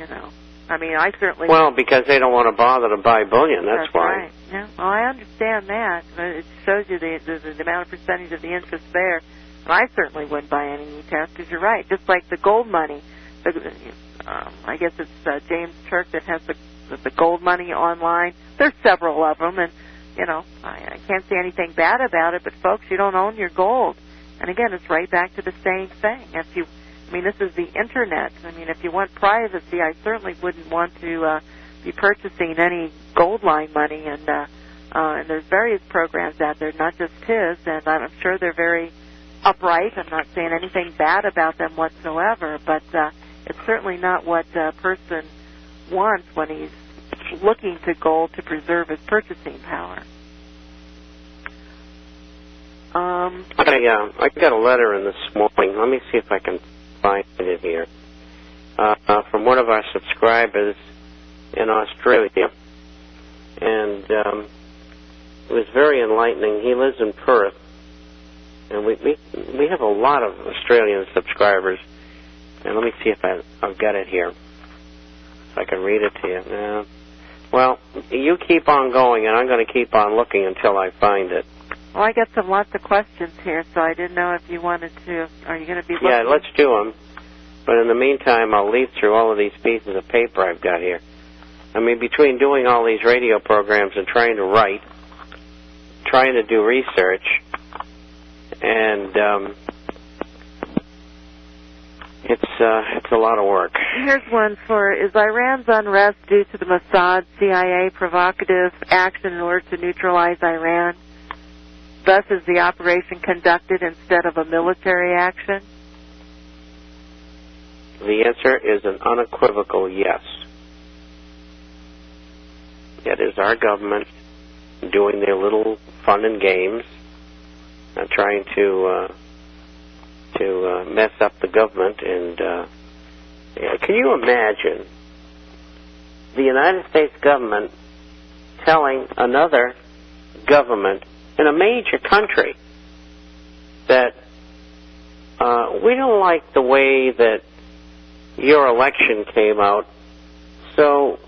you know. I mean, I certainly... Well, because they don't want to bother to buy bullion, that's why. Right. Yeah. Well, I understand that. But it shows you the amount of percentage of the interest there. And I certainly wouldn't buy any ETFs, because you're right. Just like the gold money. I guess it's James Turk that has the gold money online. There's several of them, and, you know, I can't say anything bad about it, but, folks, you don't own your gold. And, again, it's right back to the same thing. I mean, this is the Internet. I mean, if you want privacy, I certainly wouldn't want to be purchasing any gold line money. And there's various programs out there, not just his, and I'm sure they're very upright. I'm not saying anything bad about them whatsoever, but it's certainly not what a person wants when he's looking to gold to preserve his purchasing power. I got a letter in this morning. Let me see if I can find it here. From one of our subscribers in Australia. And it was very enlightening. He lives in Perth. And we have a lot of Australian subscribers. And let me see if I've got it here. If I can read it to you. Well, you keep on going, and I'm going to keep on looking until I find it. Well, I got lots of questions here, so I didn't know if you wanted to. Are you going to be looking? Yeah, let's do them. But in the meantime, I'll leaf through all of these pieces of paper I've got here. I mean, between doing all these radio programs and trying to write, trying to do research, and it's a lot of work. Here's one is Iran's unrest due to the Mossad CIA provocative action in order to neutralize Iran? Thus, is the operation conducted instead of a military action? The answer is an unequivocal yes. It is our government doing their little fun and games, trying to mess up the government. And can you imagine the United States government telling another government in a major country that we don't like the way that your election came out, so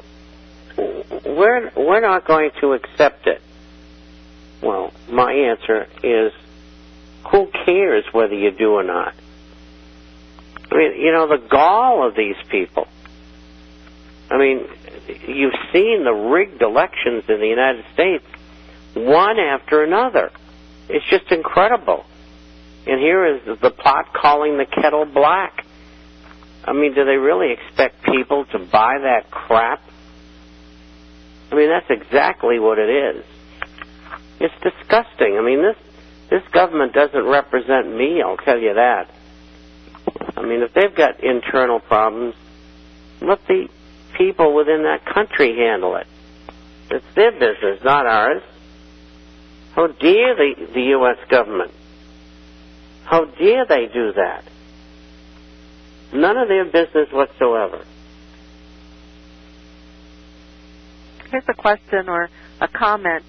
we're not going to accept it? Well, my answer is, who cares whether you do or not? I mean, you know, the gall of these people. I mean, you've seen the rigged elections in the United States, one after another. It's just incredible. And here is the pot calling the kettle black. I mean, do they really expect people to buy that crap? I mean, that's exactly what it is. It's disgusting. I mean, this government doesn't represent me, I'll tell you that. I mean, if they've got internal problems, let the people within that country handle it. It's their business, not ours. How dare the U.S. government? How dare they do that? None of their business whatsoever. Here's a question or a comment.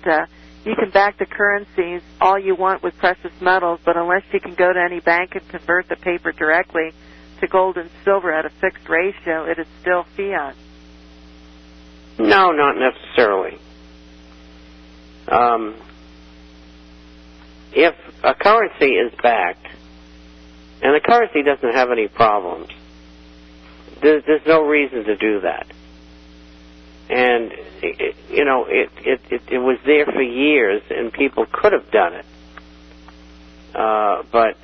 You can back the currencies all you want with precious metals, but unless you can go to any bank and convert the paper directly to gold and silver at a fixed ratio, it is still fiat. No, not necessarily. If a currency is backed, and the currency doesn't have any problems, there's no reason to do that. And, it was there for years, and people could have done it. But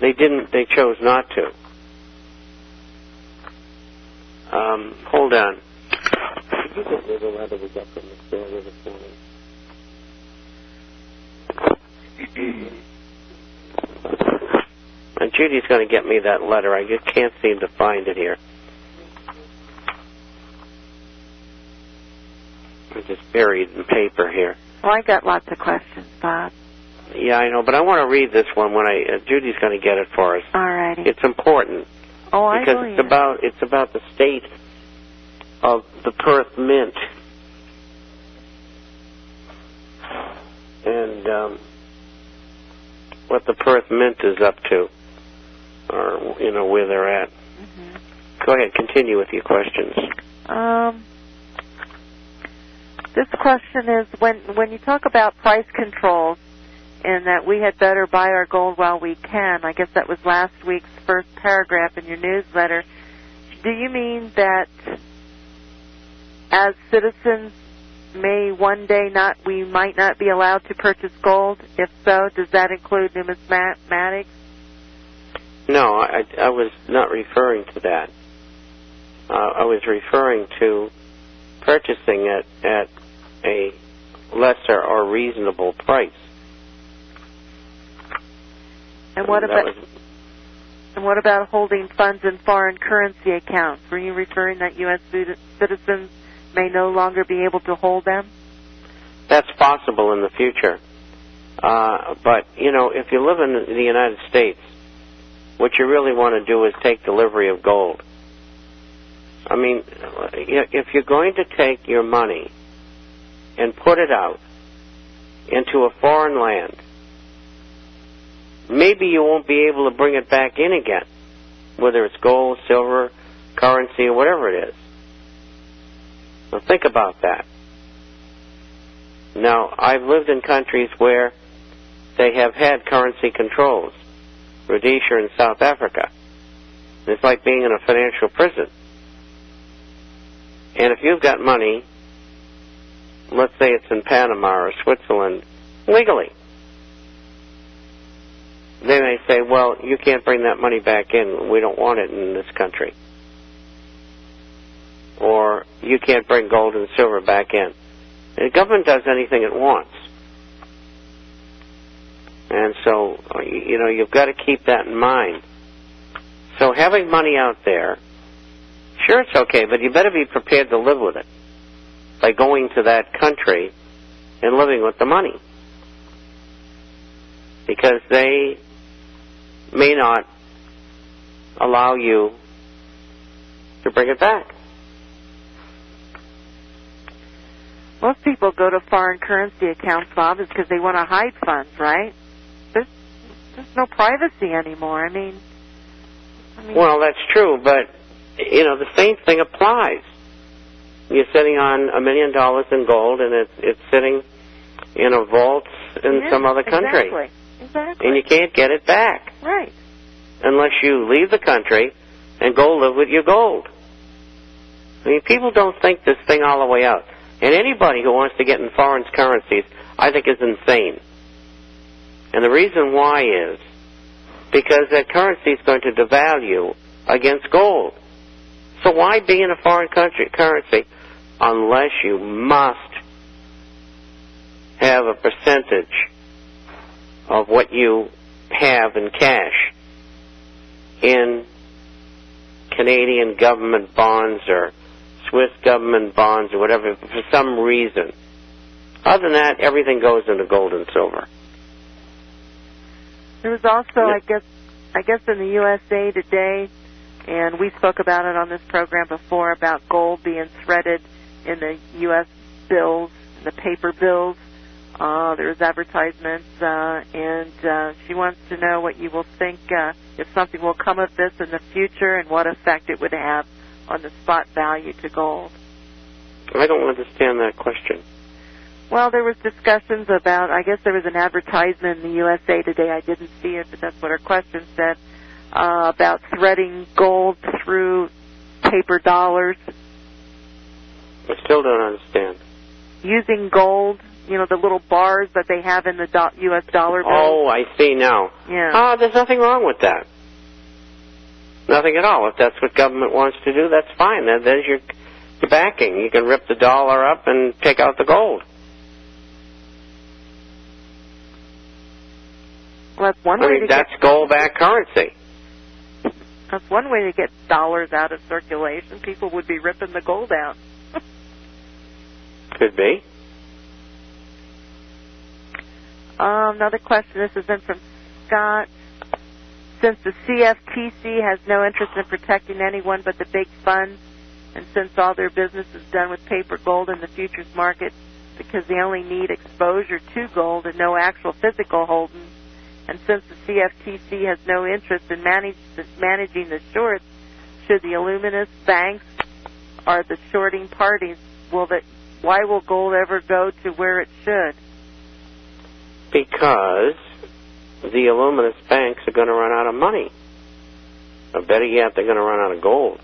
they didn't, they chose not to. Hold on. Did you get rid of the letter we got from the store this morning? And Judy's going to get me that letter. I just can't seem to find it here. It's just buried in paper here. Well, I got lots of questions, Bob. Yeah, I know, but I want to read this one when Judy's going to get it for us. All righty. It's important. Oh, I because believe it's about the state of the Perth Mint. And what the Perth Mint is up to, or, where they're at. Mm-hmm. Go ahead. Continue with your questions. This question is, when you talk about price controls and that we had better buy our gold while we can, I guess that was last week's first paragraph in your newsletter, do you mean that as citizens may one day we might not be allowed to purchase gold? If so, does that include numismatics? No, I was not referring to that. I was referring to purchasing it at a lesser or reasonable price. And what about holding funds in foreign currency accounts? Were you referring that U.S. citizens may no longer be able to hold them? That's possible in the future. But, if you live in the United States, what you really want to do is take delivery of gold. I mean, if you're going to take your money and put it out into a foreign land, maybe you won't be able to bring it back in again, whether it's gold, silver, currency, or whatever it is. Now think about that. Now, I've lived in countries where they have had currency controls, Rhodesia and South Africa. It's like being in a financial prison. And if you've got money, let's say it's in Panama or Switzerland, legally, they may say, well, you can't bring that money back in. We don't want it in this country. Or you can't bring gold and silver back in. And the government does anything it wants. And so, you've got to keep that in mind. So having money out there, sure, it's okay, but you better be prepared to live with it by going to that country and living with the money. Because they may not allow you to bring it back. Most people go to foreign currency accounts, Bob, is because they want to hide funds, right? There's no privacy anymore. I mean, well, that's true, but the same thing applies. You're sitting on $1 million in gold, and it's sitting in a vault in some other country. Exactly. And you can't get it back. Right. Unless you leave the country and go live with your gold. I mean, people don't think this thing all the way out. And anybody who wants to get in foreign currencies, I think, is insane. And the reason why is because that currency is going to devalue against gold. So why be in a foreign currency unless you must have a percentage of what you have in cash in Canadian government bonds or Swiss government bonds or whatever for some reason. Other than that, everything goes into gold and silver. There was also, I guess in the USA Today, and we spoke about it on this program before, about gold being threaded in the U.S. bills, the paper bills. There's advertisements, and she wants to know what you will think, if something will come of this in the future, and what effect it would have on the spot value to gold. I don't understand that question. Well, there was discussions about, I guess there was an advertisement in the USA Today. I didn't see it, but that's what her question said, about threading gold through paper dollars. I still don't understand. Using gold, the little bars that they have in the U.S. dollar bill. Oh, I see now. Yeah. There's nothing wrong with that. Nothing at all. If that's what government wants to do, that's fine. There's your backing. You can rip the dollar up and take out the gold. Well, that's one way that's gold-backed currency. That's one way to get dollars out of circulation. People would be ripping the gold out. Could be. Another question. This is in from Scott. Since the CFTC has no interest in protecting anyone but the big funds, and since all their business is done with paper gold in the futures market because they only need exposure to gold and no actual physical holdings, and since the CFTC has no interest in managing the shorts, should the Illuminist banks are the shorting parties, why will gold ever go to where it should? Because the Illuminist banks are going to run out of money. Or better yet, they're going to run out of gold.